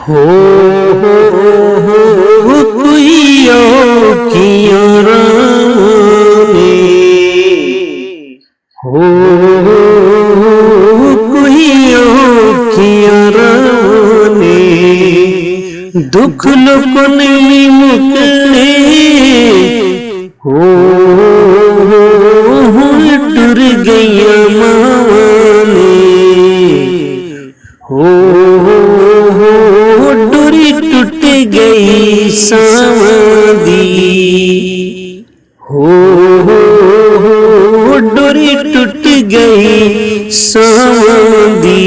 हो कुइयो किया रानी हो कुइयो किया रानी दुख लुकन नी मुकने हो डर गईया माने हो डोरी टूट गई सावंदी हो डोरी टूट गई सावंदी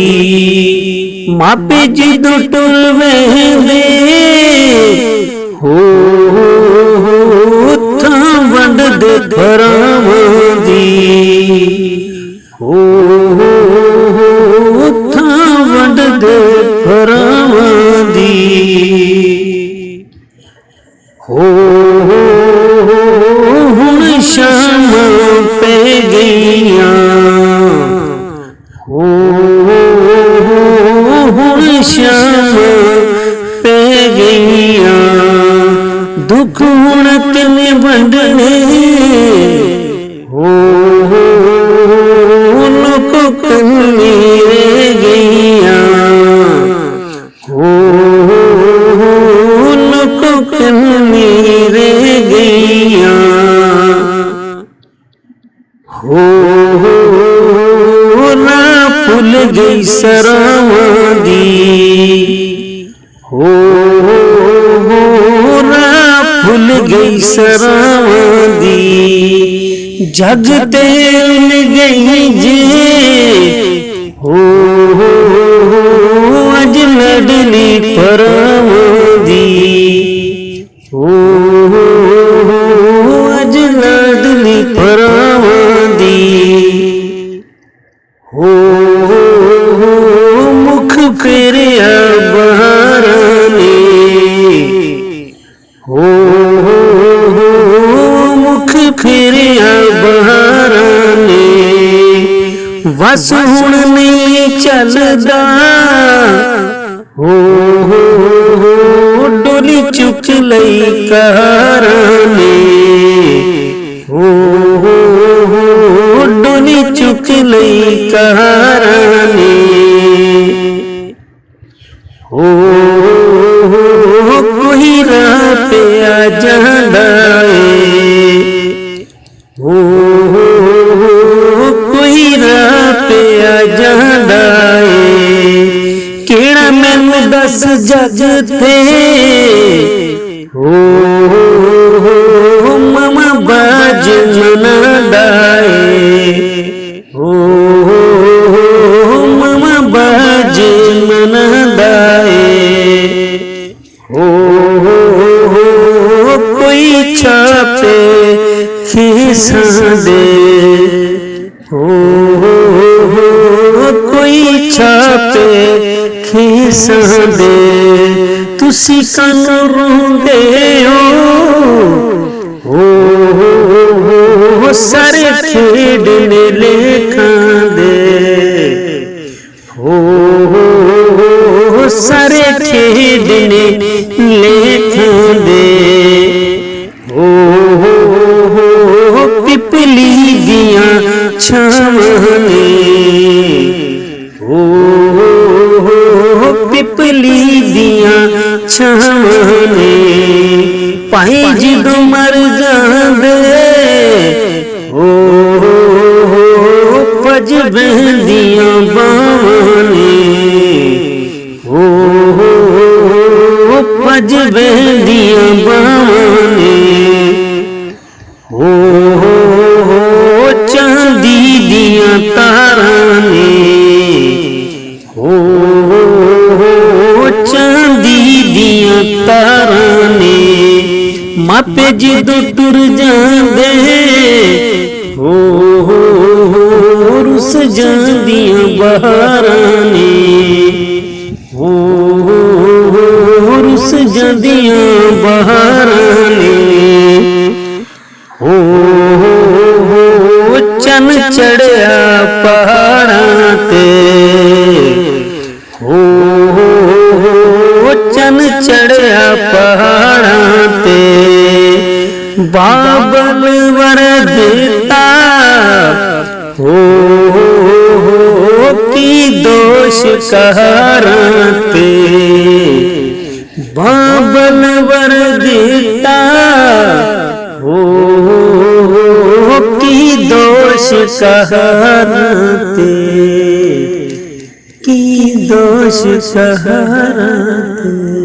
मापे जिदो टुल वेंदे हो था वंड दे फरावंदी हो था वंड दे फरावंदी हो हुण शाम पै गईया हो हुण शाम पै गईया दुख हुण किन वंडने हो लोको कन्नी रह गईया हो लोको कन्नी रह गईया हो ना फुल गई सरावंदी हो ना फुल गई सरावंदी जग ते गई जे हो अज लडली परावंदी हो अज लडली परावंदी हो मुख फेरिया बहार ने हो मुख फेरिया बहार ने वस हुण नहीं चलदा हो डोली चुक लई कार ने हो डोली चुक लई कार ने हो कोई राह पे आ जांदा हो कोई राह पे आ जांदा केड़ा मैनू दस जग थे हो मामा बाज मनादा हो मामा बाज मनादा हो कोई छापे खीसा दे हो कोई छापे खीसा दे तुसी कन रोंदे हो सारे खेडने लेखां दे हो सारे खेडने लेखां दे हो पिपली दियां छावां ने हो पिपली दियां छावां ने भाई जदों मर जांदे हो भज बहंदियां बावां ने हो भज बहंदियां बावां ने हो चांदी दियां तारां ने हो चांदी दियां तारां ने मापे जदों टुर जांदे हो रुस जांदियां बहारां ने हो रुस जांदियां बहारां ने हो चन चढ़िया पहाड़ां ते हो हो की दोष कहराते बाबन वर देता हो की दोष कहराते की दोष कहराते।